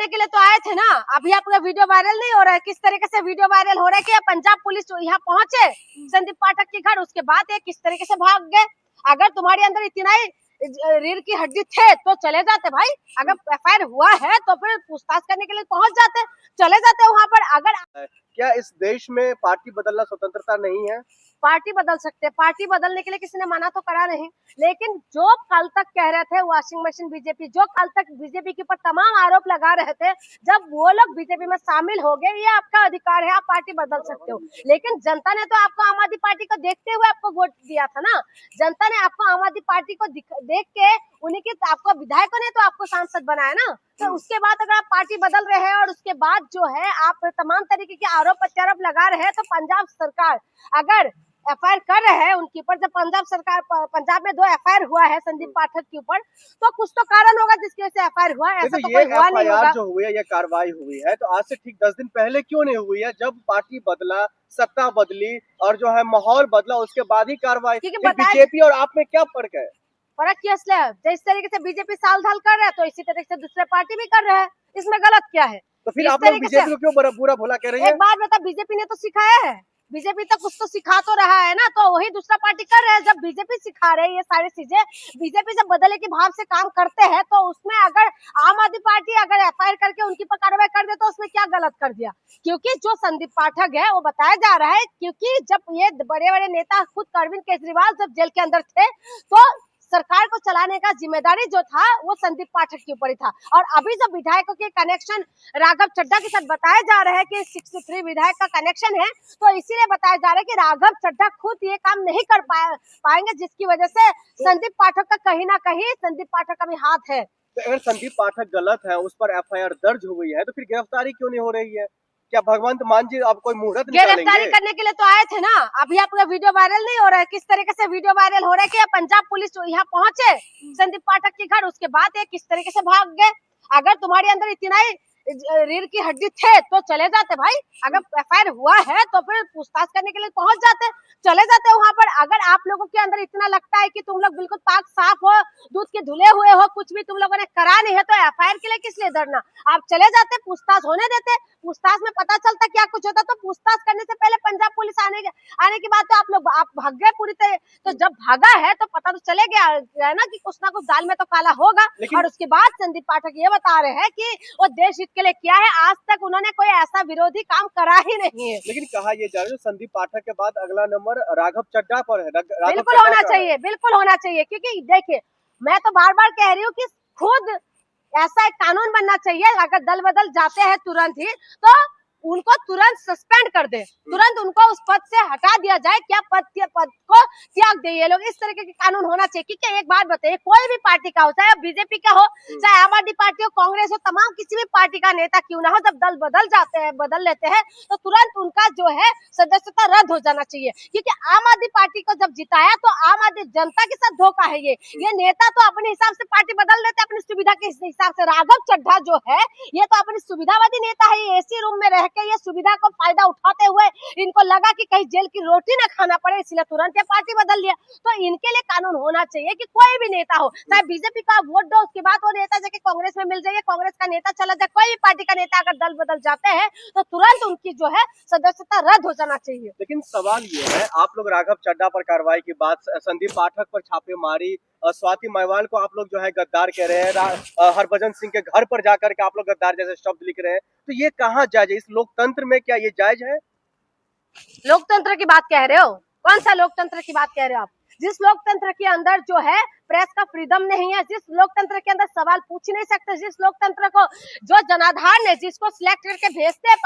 करने के लिए तो आए थे ना। अभी आपका वीडियो वायरल नहीं हो रहा है? किस तरीके से वीडियो वायरल हो रहा है कि पंजाब पुलिस यहाँ पहुंचे संदीप पाठक के घर, उसके बाद ये किस तरीके से भाग गए। अगर तुम्हारे अंदर इतना ही रीढ़ की हड्डी थे तो चले जाते भाई। अगर एफआईआर हुआ है तो फिर पूछताछ करने के लिए पहुंच जाते, चले जाते वहां पर। अगर क्या इस देश में पार्टी बदलना स्वतंत्रता नहीं है? पार्टी बदल सकते हैं, पार्टी बदलने के लिए किसी ने मना तो करा नहीं। लेकिन जो कल तक कह रहे थे वॉशिंग मशीन बीजेपी, जो कल तक बीजेपी के ऊपर तमाम आरोप लगा रहे थे, जब वो लोग बीजेपी में शामिल हो गए, ये आपका अधिकार है, आप पार्टी बदल सकते हो। लेकिन जनता ने तो आपको आम आदमी पार्टी को देखते हुए आपको वोट दिया था ना। जनता ने आपको आम आदमी पार्टी को देख के उन्हीं के आपको विधायकों ने तो आपको सांसद बनाया ना। तो उसके बाद अगर आप पार्टी बदल रहे हैं और उसके बाद जो है आप तमाम तरीके के आरोप प्रत्यारोप लगा रहे हैं, तो पंजाब सरकार अगर एफआईआर कर रहे हैं उनके ऊपर, जब पंजाब में 2 एफआईआर हुआ है संदीप पाठक के ऊपर, तो कुछ तो कारण होगा जिसकी वजह से एफआईआर हुआ है। ऐसा तो कोई हुआ नहीं होगा। जो हुई है, ये कार्रवाई हुई है, तो आज से ठीक 10 दिन पहले क्यों नहीं हुई है? जब पार्टी बदला, सत्ता बदली और जो है माहौल बदला, उसके बाद ही कार्रवाई। बीजेपी और आप में क्या फर्क है? फर्क क्या है? जिस तरीके से बीजेपी साल ढाल कर रहा है तो इसी तरीके से दूसरे पार्टी भी कर रहे हैं, इसमें गलत क्या है? तो फिर आप लोग बीजेपी को क्यों बुरा भला कह रहे हैं? एक बात बता, बीजेपी ने तो सिखाया है, बीजेपी तो कुछ तो सिखा तो रहा है ना, तो वही दूसरा पार्टी कर रहा है। जब बीजेपी सिखा रहे हैं ये सारी चीजें, बीजेपी जब बदले के भाव से काम करते हैं, तो उसमें अगर आम आदमी पार्टी अगर एफआईआर करके उनकी पर कार्रवाई कर दे तो उसमें क्या गलत कर दिया? क्योंकि जो संदीप पाठक है वो बताया जा रहा है, क्योंकि जब ये बड़े बड़े नेता, खुद अरविंद केजरीवाल जब जेल के अंदर थे, तो सरकार को चलाने का जिम्मेदारी जो था वो संदीप पाठक के ऊपर ही था। और अभी जब विधायकों के कनेक्शन राघव चड्ढा के साथ बताया जा रहा है कि 63 विधायक का कनेक्शन है, तो इसीलिए बताया जा रहा है कि राघव चड्ढा खुद ये काम नहीं कर पाएंगे, जिसकी वजह से संदीप पाठक का कहीं ना कहीं संदीप पाठक का भी हाथ है। तो अगर संदीप पाठक गलत है, उस पर एफआईआर दर्ज हुई है, तो फिर गिरफ्तारी क्यों नहीं हो रही है? क्या भगवंत मान जी आप कोई मुहूर्त गिरफ्तारी करने के लिए तो आए थे ना। अभी आपका वीडियो वायरल नहीं हो रहा है? किस तरीके से वीडियो वायरल हो रहा है कि पंजाब पुलिस यहाँ पहुंचे संदीप पाठक के घर, उसके बाद ये किस तरीके से भाग गए। अगर तुम्हारे अंदर इतना ही रीढ़ की हड्डी थे तो चले जाते भाई। अगर एफआईआर हुआ है तो फिर पूछताछ करने के लिए पहुंच जाते, चले जाते वहां पर। अगर आप लोगों के अंदर इतना लगता है कि तुम लोग बिल्कुल पाक साफ हो, दूध के धुले हुए हो, कुछ भी तुम लोगों ने करा नहीं है, तो एफआईआर के लिए किस लिए डरना? आप चले जाते, पूछताछ होने देते, पूछताछ में पता चलता क्या कुछ होता। तो पूछताछ करने से पहले पंजाब पुलिस आने के बाद तो आप भाग गए पूरी तरह। तो जब भागा है तो पता तो चले गया ना कि कुछ ना कुछ दाल में तो काला होगा। और उसके बाद संदीप पाठक ये बता रहे हैं कि वो देश हित के लिए किया है, आज तक उन्होंने कोई ऐसा विरोधी काम करा ही नहीं है। लेकिन कहा यह जा रहा है संदीप पाठक के बाद अगला नंबर राघव चड्ढा पर है। बिल्कुल होना चाहिए, बिल्कुल होना चाहिए, क्योंकि देखिए मैं तो बार बार कह रही हूँ कि खुद ऐसा एक कानून बनना चाहिए, अगर दल बदल जाते हैं तुरंत ही तो उनको तुरंत सस्पेंड कर दे, तुरंत उनको उस पद से हटा दिया जाए। क्या पद को त्याग दे ये लोग, इस तरीके के कानून होना चाहिए। क्योंकि एक बात बताइए, कोई भी पार्टी का हो, चाहे बीजेपी का हो, चाहे आम आदमी पार्टी हो, कांग्रेस हो, तमाम किसी भी पार्टी का नेता क्यों ना हो, जब दल बदल जाते हैं, बदल लेते हैं, तो तुरंत उनका जो है सदस्यता रद्द हो जाना चाहिए। क्योंकि आम आदमी पार्टी को जब जिताया तो आम आदमी जनता के साथ धोखा है। ये नेता तो अपने हिसाब से पार्टी बदल लेते अपनी सुविधा के हिसाब से। राघव चड्ढा जो है ये तो अपनी सुविधावादी नेता है, ये एसी रूम में रह के ये सुविधा को फायदा उठाते हुए इनको लगा कि कहीं जेल की रोटी न खाना पड़े, इसलिए तुरंत ये पार्टी बदल लिया। तो इनके लिए कानून होना चाहिए कि कोई भी नेता हो, चाहे बीजेपी का वोट दो, उसके बाद वो नेता जाके कांग्रेस में मिल जाए, कांग्रेस का नेता चला जाए, कोई भी पार्टी का नेता अगर दल बदल जाते हैं तो तुरंत उनकी जो है सदस्यता रद्द हो जाना चाहिए। लेकिन सवाल ये है, आप लोग राघव चड्ढा पर कार्रवाई की बात, संदीप पाठक पर छापेमारी, स्वाति माइवाल को आप लोग जो है गद्दार कह रहे हैं, हरभजन सिंह के घर पर जाकर के आप लोग गद्दार जैसे शब्द लिख रहे हैं, तो ये कहाँ जायज है? इस लोकतंत्र में क्या ये जायज है? लोकतंत्र की बात कह रहे हो? कौन सा लोकतंत्र की बात कह रहे हो आप? जिस लोकतंत्र के अंदर जो है प्रेस का फ्रीडम नहीं है, जिस लोकतंत्र के अंदर सवाल पूछ नहीं सकते, जिस लोकतंत्र को जो जनाधार ने जिसको सिलेक्ट करके भेजते हैं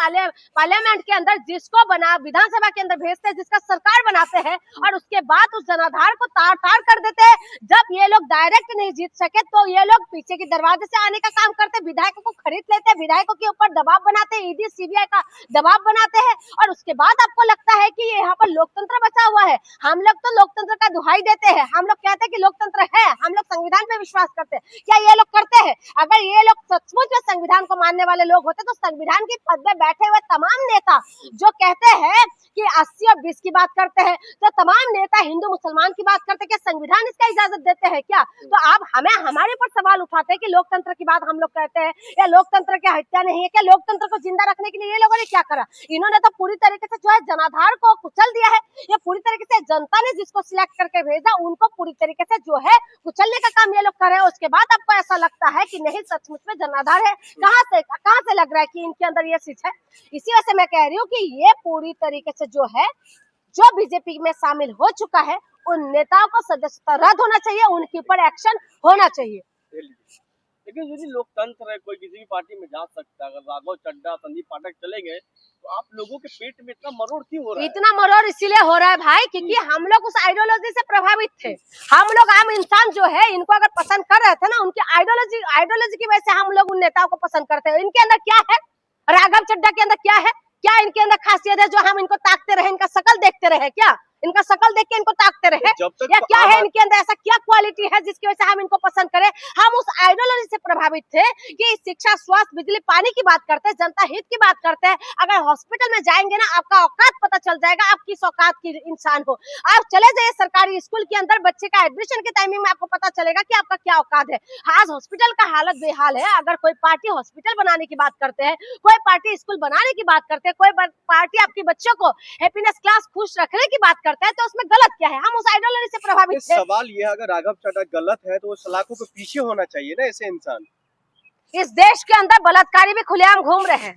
पार्लियामेंट के अंदर, जिसको विधानसभा के अंदर भेजते हैं, जिसका सरकार बनाते हैं, और उसके बाद उस जनाधार को तार तार कर देते हैं। जब ये लोग डायरेक्ट नहीं जीत सके तो ये लोग पीछे के दरवाजे से आने का काम करते, विधायकों को खरीद लेते हैं, विधायकों के ऊपर दबाव बनाते हैं, ईडी सीबीआई का दबाव बनाते हैं, और उसके बाद आपको लगता है कि यहाँ पर लोकतंत्र बचा हुआ है। हम लोग तो लोकतंत्र का दुहाई देते हैं, हम लोग कहते हैं कि लोकतंत्र है? हम लोग संविधान पे विश्वास करते हैं, क्या ये लोग करते हैं? अगर ये लोग सचमुच में संविधान को मानने वाले लोग होते तो संविधान के पद में बैठे हुए तमाम नेता जो कहते हैं कि 80 और 20 की बात करते हैं, तो तमाम नेता हिंदू मुसलमान की बात करते हैं, क्या संविधान इसका इजाजत देते हैं क्या? तो आप हमें हमारे ऊपर सवाल उठाते हैं कि लोकतंत्र की बात हम लोग कहते हैं या लोकतंत्र की हत्या नहीं है, क्या लोकतंत्र को जिंदा रखने के लिए ये लोगों ने क्या करा? इन्होंने तो पूरी तरीके से जो है जनाधार को कुचल दिया है। ये पूरी तरीके से जनता ने जिसको सिलेक्ट करके भेजा उनको पूरी तरीके से जो है कुचलने का काम ये लोग कर रहे हैं। उसके बाद आपको ऐसा लगता है कि नहीं सचमुच में जनाधार है। कहाँ से लग रहा है कि इनके अंदर ये चीज है? इसी वजह से मैं कह रही हूँ कि ये पूरी तरीके से जो है जो बीजेपी में शामिल हो चुका है उन नेताओं को सदस्यता रद्द होना चाहिए, उनके ऊपर एक्शन होना चाहिए। लेकिन यदि लोकतंत्र है, कोई किसी भी पार्टी में जा सकता है। अगर राघव चड्ढा, संदीप पाठक चले गए तो आप लोगों के पेट में इतना मरोड़ क्यों हो रहा है? इतना मरोड़ इसीलिए हो रहा है भाई क्योंकि हम लोग उस आइडियोलॉजी से प्रभावित थे। हम लोग आम इंसान जो है इनको अगर पसंद कर रहे थे ना, उनकी आइडियोलॉजी की वजह से हम लोग उन नेताओं को पसंद करते हैं। इनके अंदर क्या है? राघव चड्ढा के अंदर क्या है? क्या इनके अंदर खासियत है जो हम इनको ताकते रहे, इनका शकल देखते रहे? क्या इनका शकल देख के इनको ताकते रहे? या क्या है इनके अंदर ऐसा क्या क्वालिटी है जिसकी वजह से हम इनको पसंद करें? हम उस आइडियोलॉजी से प्रभावित थे कि शिक्षा, स्वास्थ्य, बिजली, पानी की बात करते हैं, जनता हित की बात करते हैं। अगर हॉस्पिटल में जाएंगे ना आपका औकात पता चल जाएगा, आप किस औकात की इंसान हो। आप चले जाइए सरकारी स्कूल के अंदर, बच्चे का एडमिशन के टाइमिंग में आपको पता चलेगा कि आपका क्या औकात है। आज हॉस्पिटल का हालत बेहाल है। अगर कोई पार्टी हॉस्पिटल बनाने की बात करते हैं, कोई पार्टी स्कूल बनाने की बात करते हैं, कोई पार्टी आपके बच्चों को हैप्पीनेस क्लास खुश रखने की बात करता है, तो उसमें गलत क्या है? हम उस आइडियोलॉजी से प्रभावित थे। सवाल ये है, अगर राघव चड्ढा गलत है तो वो सलाखों के पीछे होना चाहिए ना ऐसे इंसान। इस देश के अंदर बलात्कारी भी खुलेआम घूम रहे हैं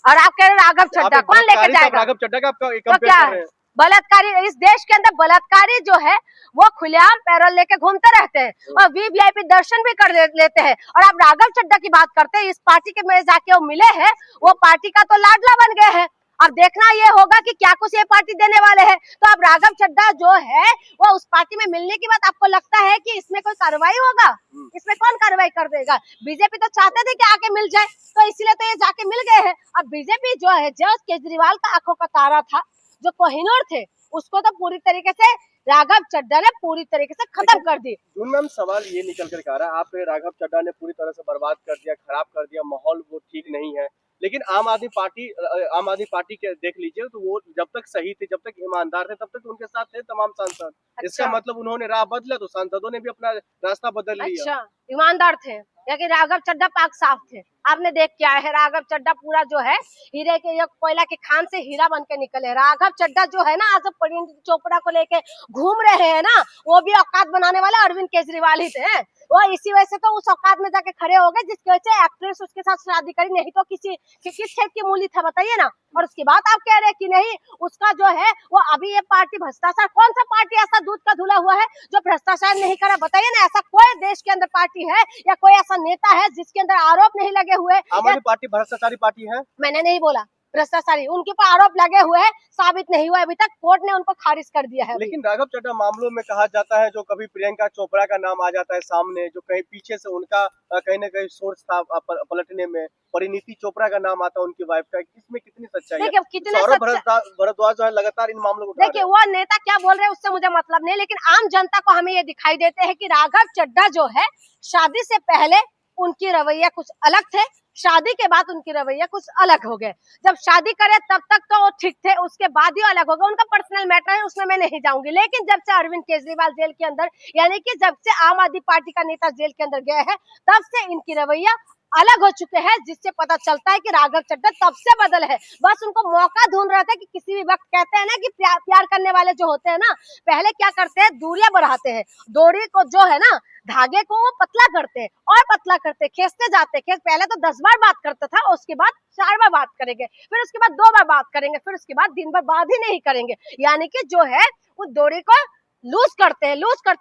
और आप कह रहे राघव चड्ढा कौन लेके जाएगा? राघव चड्ढा का आपका तो क्या है? बलात्कारी इस देश के अंदर बलात्कारी जो है वो खुलेआम पैरोल लेके घूमते रहते हैं और वीवीआईपी दर्शन भी कर लेते हैं। और आप राघव चड्ढा की बात करते हैं, इस पार्टी के में जाके वो मिले हैं, वो पार्टी का तो लाडला बन गए हैं। अब देखना ये होगा कि क्या कुछ ये पार्टी देने वाले हैं। तो अब राघव चड्ढा जो है वो उस पार्टी में मिलने के बाद आपको लगता है कि इसमें कोई कार्रवाई होगा? इसमें कौन कार्रवाई कर देगा? बीजेपी तो चाहते थे कि आके मिल जाए, तो इसीलिए तो ये जाके मिल गए हैं। अब बीजेपी जो है, जो केजरीवाल का आंखों का तारा था, जो कोहिनूर थे, उसको तो पूरी तरीके से राघव चड्ढा ने पूरी तरीके से खत्म कर दी। मैम सवाल ये निकल कर आ रहा है, आप राघव चड्ढा ने पूरी तरह से बर्बाद कर दिया, खराब कर दिया, माहौल वो ठीक नहीं है। लेकिन आम आदमी पार्टी के देख लीजिए तो वो जब तक सही थे, जब तक ईमानदार थे, तब तक उनके साथ थे तमाम सांसद। अच्छा। इसका मतलब उन्होंने राह बदला तो सांसदों ने भी अपना रास्ता बदल लिया। अच्छा, ईमानदार थे या कि राघव चड्ढा पाक साफ थे? आपने देख क्या है, राघव चड्ढा पूरा जो है हीरे के कोयला के खान से हीरा बन के निकले। राघव चड्ढा जो है ना, आज परिणीति चोपड़ा को लेके घूम रहे हैं ना, वो भी औकात बनाने वाला अरविंद केजरीवाल ही थे। वो इसी वजह से तो उस औकात में जाके खड़े हो गए जिसकी वजह से एक्ट्रेस उसके साथ शादी करी, नहीं तो किस खेत की मूली था बताइए ना। और उसके बाद आप कह रहे हैं कि नहीं उसका जो है वो अभी ये पार्टी भ्रष्टाचार, कौन सा पार्टी ऐसा दूध का धुला हुआ है जो भ्रष्टाचार नहीं करा? बताइए ना, ऐसा कोई देश के अंदर पार्टी है या कोई ऐसा नेता है जिसके अंदर आरोप नहीं लगे हुए? आम आदमी पार्टी भ्रष्टाचारी पार्टी है? मैंने नहीं बोला भ्रष्टाचारी, उनके ऊपर आरोप लगे हुए हैं, साबित नहीं हुआ अभी तक, कोर्ट ने उनको खारिज कर दिया है। लेकिन राघव चड्ढा मामलों में कहा जाता है, जो कभी प्रियंका चोपड़ा का नाम आ जाता है सामने, जो कहीं पीछे से उनका कहीं न कहीं सोर्स था पलटने में, परिणीति चोपड़ा का नाम आता है उनकी वाइफ का, इसमें कितनी सच्चाई है? सौरभ भारद्वाज जो है लगातार इन मामलों को देखिए, वो नेता क्या बोल रहे हैं उससे मुझे मतलब नहीं, लेकिन आम जनता को हमें ये दिखाई देते हैं कि राघव चड्ढा जो है शादी से पहले उनकी रवैया कुछ अलग थे, शादी के बाद उनकी रवैया कुछ अलग हो गए। जब शादी करे तब तक तो वो ठीक थे, उसके बाद ही अलग हो गए। उनका पर्सनल मैटर है, उसमें मैं नहीं जाऊंगी। लेकिन जब से अरविंद केजरीवाल जेल के अंदर, यानी कि जब से आम आदमी पार्टी का नेता जेल के अंदर गया है, तब से इनकी रवैया अलग हो चुके हैं, जिससे पता चलता है कि राघव चड्ढा तब से बदल है। बस उनको मौका ढूंढ रहे थे कि किसी भी वक्त, कहते हैं ना कि प्यार करने वाले जो होते हैं ना, पहले क्या करते हैं, दूरियां बढ़ाते हैं, डोरी को जो है ना, धागे को वो पतला करते हैं और पतला करते, खींचते जाते, पहले तो 10 बार बात करता था, उसके बाद 4 बार बात करेंगे, फिर उसके बाद 2 बार बात करेंगे, फिर उसके बाद दिन भर बात ही नहीं करेंगे। यानी कि जो है वो डोरी को लूज करते हैं,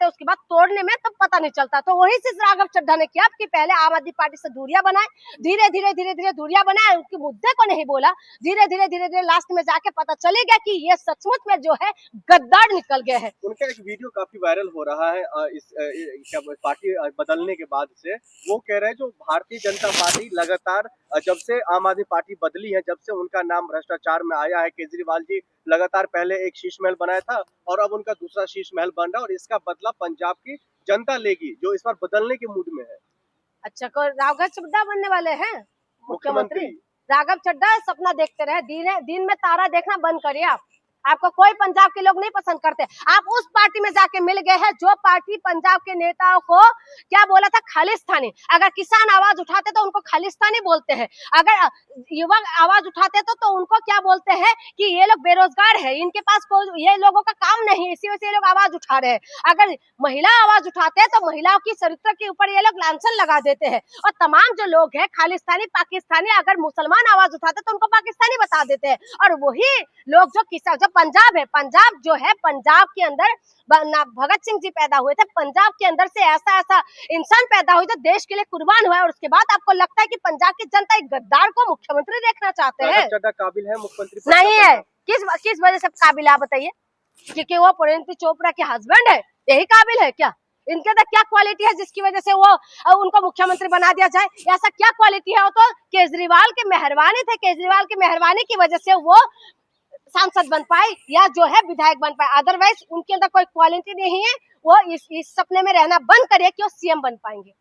उसके बाद तोड़ने में तो पता नहीं चलता। तो वही चीज राघव चड्ढा ने किया कि पहले आम आदमी पार्टी से दूरियां बनाए, धीरे धीरे दूरियां बनाए, उनके मुद्दे को नहीं बोला, धीरे धीरे लास्ट में जाके पता चलेगा कि ये सचमुच में जो है गद्दार निकल गए हैं। उनका एक वीडियो काफी वायरल हो रहा है इस पार्टी बदलने के बाद से। वो कह रहे हैं जो भारतीय जनता पार्टी लगातार जब से आम आदमी पार्टी बदली है, जब से उनका नाम भ्रष्टाचार में आया है, केजरीवाल जी लगातार पहले एक शीश महल बनाया था और अब उनका दूसरा शीश महल बन रहा है और इसका बदला पंजाब की जनता लेगी, जो इस बार बदलने के मूड में है। अच्छा, को राघव चड्ढा बनने वाले हैं मुख्यमंत्री? राघव चड्ढा सपना देखते रहे, दिन में तारा देखना बंद करिए आप। आपको कोई पंजाब के लोग नहीं पसंद करते। आप उस पार्टी में जाके मिल गए हैं जो पार्टी पंजाब के नेताओं को क्या बोला था, खालिस्तानी। अगर किसान आवाज उठाते तो उनको खालिस्तानी बोलते हैं, अगर युवा आवाज उठाते तो उनको क्या बोलते हैं कि ये लोग बेरोजगार है, इनके पास कोई, ये लोगों का काम नहीं, इसी वजह से ये लोग आवाज उठा रहे हैं। अगर महिला आवाज उठाते हैं तो महिलाओं की चरित्र के ऊपर ये लोग लांछन लगा देते हैं। और तमाम जो लोग हैं खालिस्तानी, पाकिस्तानी, अगर मुसलमान आवाज उठाते तो उनको पाकिस्तानी बता देते हैं। और वही लोग जो किसान, जो पंजाब है, पंजाब जो है, पंजाब के अंदर भगत सिंह जी पैदा हुए थे, पंजाब के अंदर से ऐसा इंसान पैदा हुआ जो देश के लिए कुर्बान हुआ है। और उसके बाद आपको लगता है कि पंजाब की जनता एक गद्दार को मुख्यमंत्री देखना चाहते हैं? चड्ढा काबिल है मुख्यमंत्री? नहीं है। किस वजह से काबिल है आप बताइए? क्योंकि वो परिणीति चोपड़ा के हस्बैंड है, यही काबिल है क्या? इनके अंदर क्या क्वालिटी है जिसकी वजह से वो उनको मुख्यमंत्री बना दिया जाए? ऐसा क्या क्वालिटी है? वो तो केजरीवाल की मेहरबानी थे, केजरीवाल की मेहरबानी की वजह से वो सांसद बन पाए या जो है विधायक बन पाए। अदरवाइज उनके अंदर कोई क्वालिटी नहीं है। वो इस सपने में रहना बंद करिए कि वो सीएम बन पाएंगे।